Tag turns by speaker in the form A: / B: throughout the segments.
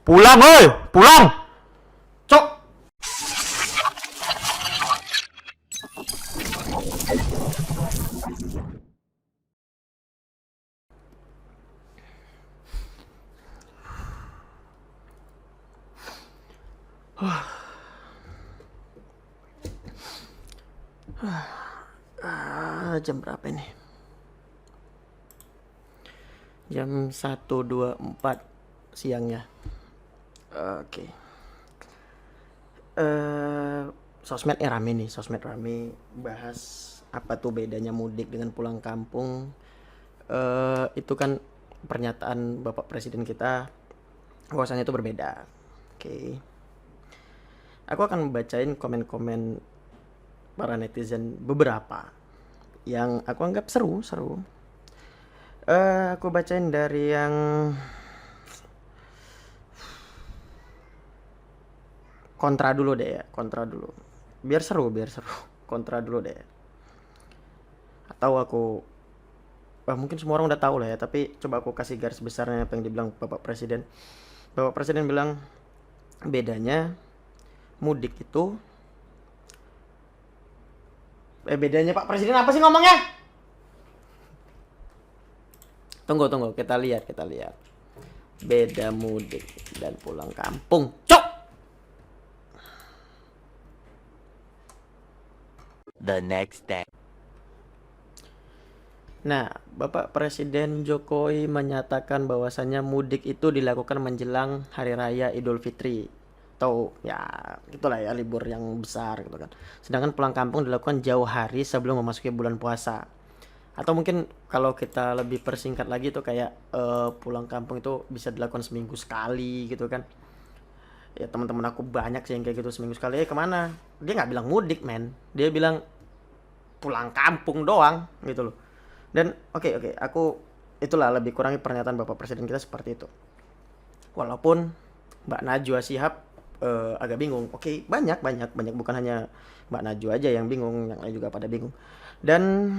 A: Pulang, oi! Pulang! Cok! Jam berapa ini? Jam 1.24 siangnya. Oke. Sosmed rame nih, sosmed rame bahas apa tuh bedanya mudik dengan pulang kampung. Itu kan pernyataan Bapak Presiden kita bahwasanya itu berbeda. Oke. Aku akan bacain komen-komen para netizen beberapa yang aku anggap seru. Aku bacain dari yang kontra dulu deh ya, kontra dulu. Biar seru. Kontra dulu deh. Atau aku mungkin semua orang udah tahu lah ya, tapi coba aku kasih garis besarnya apa yang dibilang Bapak Presiden. Bapak Presiden bilang bedanya mudik itu bedanya Pak Presiden apa sih ngomongnya? Tunggu, kita lihat. Beda mudik dan pulang kampung. Cok!
B: The next day.
A: Nah, Bapak Presiden Jokowi menyatakan bahwasannya mudik itu dilakukan menjelang Hari Raya Idul Fitri. Atau ya itulah ya, libur yang besar gitu kan. Sedangkan pulang kampung dilakukan jauh hari sebelum memasuki bulan puasa. Atau mungkin kalau kita lebih persingkat lagi tuh kayak pulang kampung itu bisa dilakukan seminggu sekali gitu kan. Ya teman-teman aku banyak sih yang kayak gitu, seminggu sekali. Kemana? Dia nggak bilang mudik, men. Dia bilang pulang kampung doang gitu loh. Dan oke, aku itulah lebih kurangi pernyataan Bapak Presiden kita seperti itu. Walaupun Mbak Najwa Shihab agak bingung. Oke, banyak bukan hanya Mbak Najwa aja yang bingung, yang lain juga pada bingung. Dan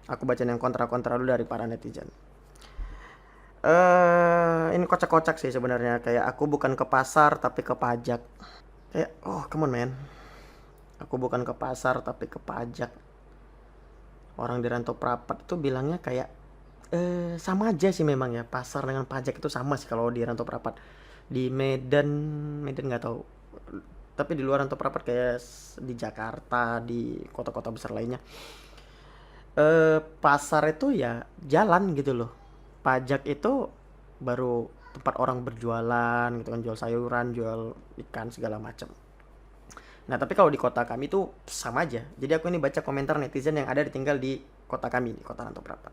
A: aku bacain yang kontra-kontra dulu dari para netizen. Ini kocak-kocak sih sebenarnya, kayak aku bukan ke pasar tapi ke pajak. Kayak come on man. Aku bukan ke pasar tapi ke pajak. Orang di Rantau Prapat itu bilangnya kayak sama aja sih memang ya, pasar dengan pajak itu sama sih kalau di Rantau Prapat. Di Medan nggak tahu. Tapi di luar Rantau Prapat kayak di Jakarta, di kota-kota besar lainnya. Pasar itu ya jalan gitu loh. Pajak itu baru tempat orang berjualan gitu kan, jual sayuran, jual ikan segala macam. Nah, tapi kalau di kota kami itu sama aja. Jadi aku ini baca komentar netizen yang ada tinggal di kota kami, di kota Rantau Prapat.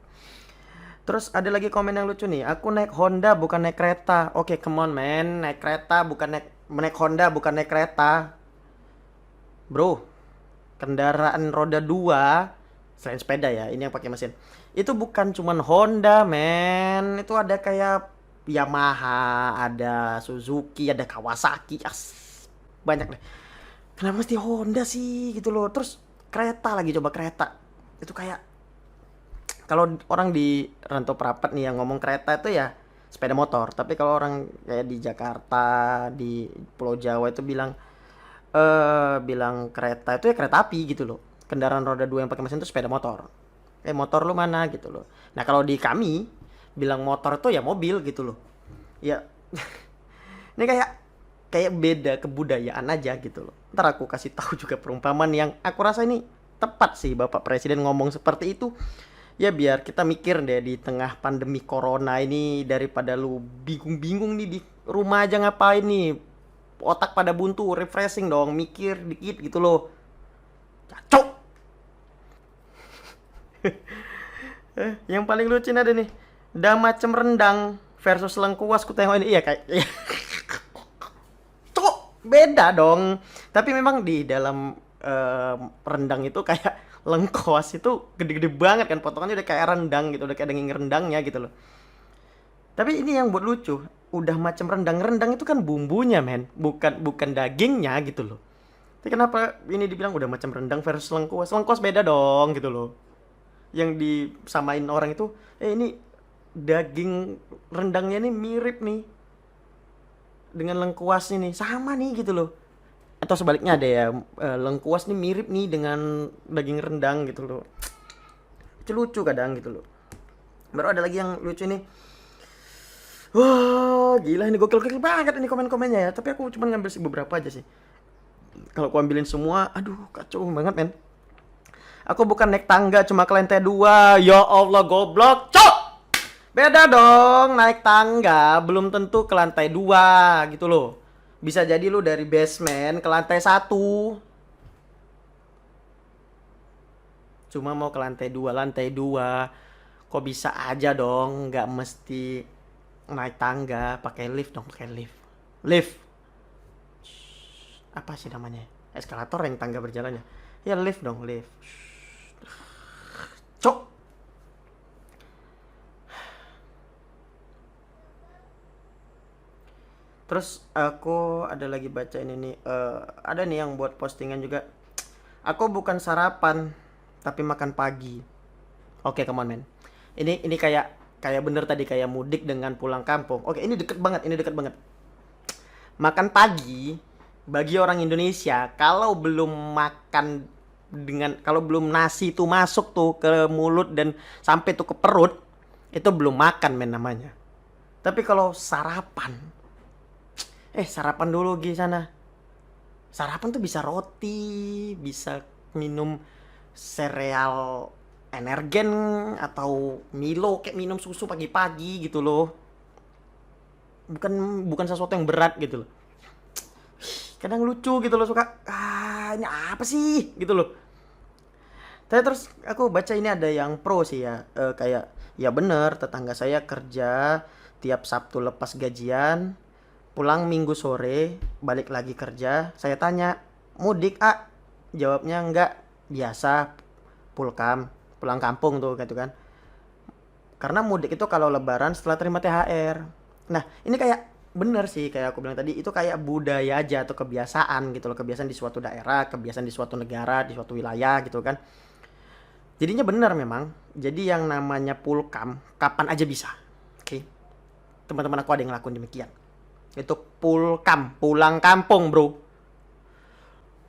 A: Terus ada lagi komen yang lucu nih. Aku naik Honda bukan naik kereta. Oke, come on man. Naik kereta bukan naik Honda bukan naik kereta. Bro, kendaraan roda 2 selain sepeda ya, ini yang pakai mesin. Itu bukan cuman Honda, men. Itu ada kayak Yamaha, ada Suzuki, ada Kawasaki. Banyak deh. Kenapa mesti Honda sih gitu loh. Terus kereta lagi, coba kereta. Itu kayak kalau orang di Rantau Prapat nih yang ngomong kereta itu ya sepeda motor. Tapi kalau orang kayak di Jakarta, di Pulau Jawa itu bilang kereta itu ya kereta api gitu loh. Kendaraan roda 2 yang pakai mesin itu sepeda motor. Motor lu mana gitu loh. Nah, kalau di kami bilang motor itu ya mobil gitu loh. Ya ini kayak beda kebudayaan aja gitu loh. Ntar aku kasih tahu juga perumpamaan yang aku rasa ini tepat sih Bapak Presiden ngomong seperti itu. Ya biar kita mikir deh di tengah pandemi corona ini, daripada lu bingung-bingung nih di rumah aja ngapain nih. Otak pada buntu, refreshing dong, mikir dikit gitu loh. Cacok. Yang paling lucu ada nih. Dah macem rendang versus lengkuas ku tengok ini. Iya kayak Cok, beda dong. Tapi memang di dalam rendang itu kayak lengkuas itu gede-gede banget kan, potongannya udah kayak rendang gitu, udah kayak daging rendangnya gitu loh. Tapi ini yang buat lucu, udah macam rendang itu kan bumbunya men, bukan dagingnya gitu loh. Tapi kenapa ini dibilang udah macam rendang versus lengkuas? Lengkuas beda dong gitu loh. Yang disamain orang itu, ini daging rendangnya nih mirip nih dengan lengkuasnya nih, sama nih gitu loh. Atau sebaliknya ada ya, lengkuas nih mirip nih dengan daging rendang gitu loh. Itu lucu kadang gitu loh. Baru ada lagi yang lucu nih. Wah, gila ini gokil-gokil banget ini komen-komennya ya. Tapi aku cuma ngambil sih beberapa aja sih. Kalau aku ambilin semua, aduh kacau banget men. Aku bukan naik tangga, cuma ke lantai 2. Ya Allah, goblok, cok! Beda dong, naik tangga belum tentu ke lantai 2 gitu loh. Bisa jadi lu dari basement ke lantai 1. Cuma mau ke lantai 2, lantai 2. Kok bisa aja dong, nggak mesti naik tangga, pakai lift dong, pakai lift. Lift. Apa sih namanya? Eskalator yang tangga berjalannya. Ya lift dong, lift. Cok. Terus aku ada lagi baca ini nih, ada nih yang buat postingan juga. Aku bukan sarapan, tapi makan pagi. Oke, come on, man. Ini kayak kayak bener tadi kayak mudik dengan pulang kampung. Oke, ini deket banget, ini deket banget. Makan pagi bagi orang Indonesia kalau belum makan kalau belum nasi itu masuk tuh ke mulut dan sampai tuh ke perut, itu belum makan men namanya. Tapi kalau sarapan, sarapan dulu di sana. Sarapan tuh bisa roti, bisa minum sereal energen atau Milo kayak minum susu pagi-pagi gitu loh. Bukan bukan sesuatu yang berat gitu loh. Kadang lucu gitu loh, suka ini apa sih gitu loh. Tapi terus aku baca ini ada yang pro sih ya, kayak ya bener tetangga saya kerja tiap Sabtu lepas gajian, pulang Minggu sore, balik lagi kerja. Saya tanya, mudik ah? Jawabnya enggak, biasa pulang kampung tuh gitu kan. Karena mudik itu kalau lebaran setelah terima THR. Nah, ini kayak bener sih kayak aku bilang tadi, itu kayak budaya aja atau kebiasaan gitu loh, kebiasaan di suatu daerah, kebiasaan di suatu negara, di suatu wilayah gitu kan. Jadinya bener memang. Jadi yang namanya pulkam kapan aja bisa. Oke. Teman-teman aku ada yang ngelakuin demikian. Itu pulkam, pulang kampung, Bro.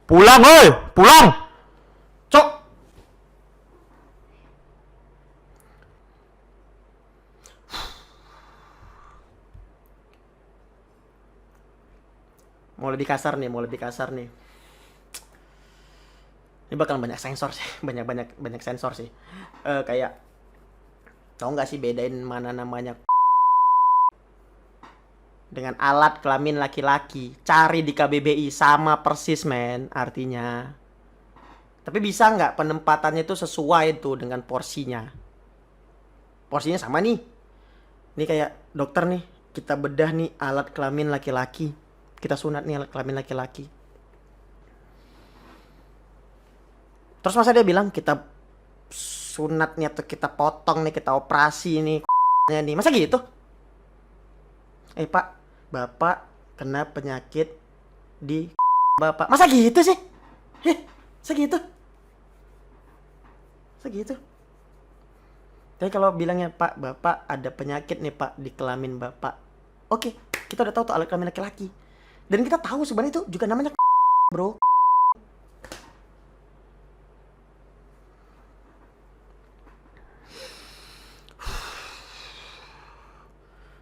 A: Pulang, oi, pulang. Cok. Mau lebih kasar nih, mau lebih kasar nih. Ini bakal banyak sensor sih, banyak sensor sih. Kayak tau nggak sih bedain mana namanya dengan alat kelamin laki-laki? Cari di KBBI, sama persis men artinya. Tapi bisa nggak penempatannya itu sesuai tuh dengan porsinya? Porsinya sama nih. Ini kayak dokter nih, kita bedah nih alat kelamin laki-laki. Kita sunat nih alat kelamin laki-laki. Terus masa dia bilang kita sunatnya tuh kita potong nih, kita operasi nih nih. Masa gitu? Pak, Bapak kena penyakit di Bapak. Masa gitu sih? Segitu? Segitu? Tapi kalau bilangnya Pak, Bapak ada penyakit nih Pak di kelamin Bapak. Oke, kita udah tahu tuh alat kelamin laki-laki. Dan kita tahu sebenarnya itu juga namanya bro.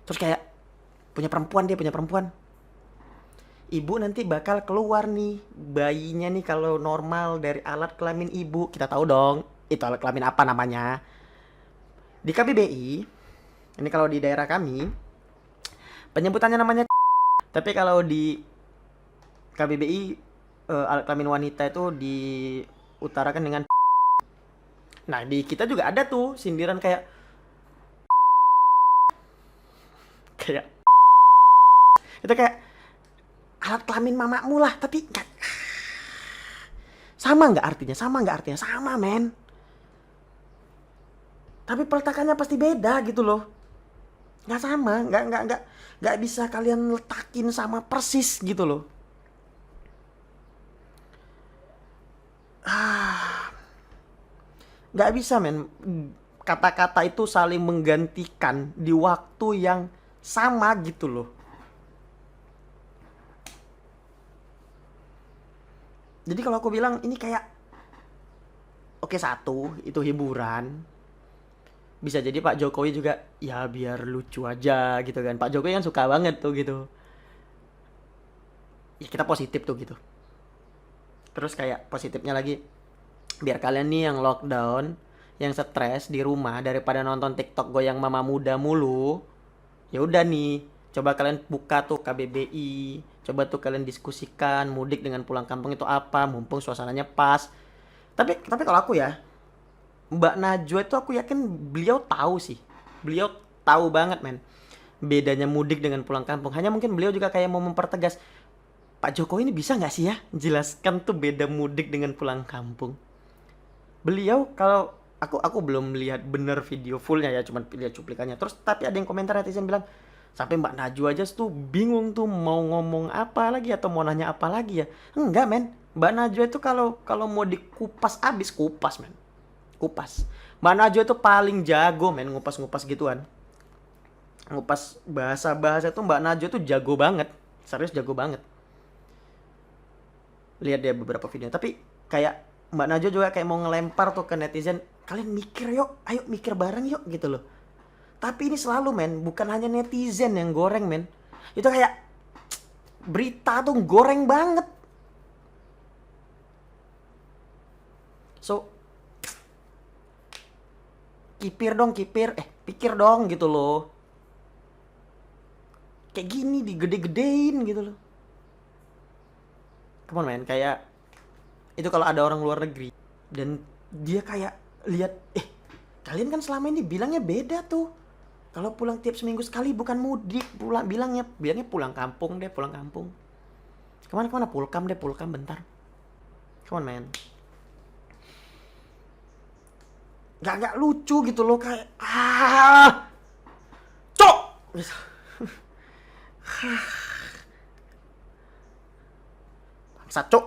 A: Terus kayak punya perempuan. Ibu nanti bakal keluar nih bayinya nih kalau normal dari alat kelamin ibu. Kita tahu dong itu alat kelamin apa namanya. Di KBBI, ini kalau di daerah kami penyebutannya namanya. Tapi kalau di KBBI alat kelamin wanita itu diutarakan dengan. Nah di kita juga ada tuh sindiran kayak itu kayak alat kelamin mamamu lah, tapi gak, sama nggak artinya? Sama men. Tapi peletakannya pasti beda gitu loh. Nggak sama, nggak bisa kalian letakin sama persis gitu loh. Nggak bisa men. kata-kata itu saling menggantikan di waktu yang sama gitu loh. Jadi kalau aku bilang ini kayak, oke, satu itu hiburan, bisa jadi Pak Jokowi juga ya biar lucu aja gitu kan. Pak Jokowi kan suka banget tuh gitu. Ya kita positif tuh gitu. Terus kayak positifnya lagi, biar kalian nih yang lockdown, yang stres di rumah daripada nonton TikTok goyang mama muda mulu, ya udah nih, coba kalian buka tuh KBBI, coba tuh kalian diskusikan mudik dengan pulang kampung itu apa, mumpung suasananya pas. Tapi kalau aku ya, Mbak Najwa itu aku yakin beliau tahu sih. Beliau tahu banget men bedanya mudik dengan pulang kampung. Hanya mungkin beliau juga kayak mau mempertegas, Pak Jokowi ini bisa nggak sih ya jelaskan tuh beda mudik dengan pulang kampung. Beliau kalau aku belum lihat bener video fullnya ya, cuma lihat cuplikannya. Terus tapi ada yang komentar netizen bilang, sampai Mbak Najwa aja tuh bingung tuh mau ngomong apa lagi atau mau nanya apa lagi ya. Enggak men, Mbak Najwa itu kalau kalau mau dikupas abis kupas men, kupas. Mbak Najwa itu paling jago men ngupas-ngupas gituan, ngupas bahasa-bahasa tuh Mbak Najwa tuh jago banget, serius jago banget. Lihat dia beberapa video, tapi kayak Mbak Najwa juga kayak mau ngelempar tuh ke netizen, kalian mikir yuk, ayo mikir bareng yuk gitu loh. Tapi ini selalu men, bukan hanya netizen yang goreng men, itu kayak berita tuh goreng banget. So kipir dong, kipir, pikir dong gitu loh. Kayak gini digede-gedein gitu loh. Come on men, kayak itu kalau ada orang luar negeri dan dia kayak lihat, kalian kan selama ini bilangnya beda tuh, kalau pulang tiap seminggu sekali bukan mudik, pulang bilangnya pulang kampung deh, pulang kampung. Kemana pulkam deh, pulkam bentar. Come on man, gak lucu gitu loh, kayak cok gitu. Bangsa cok.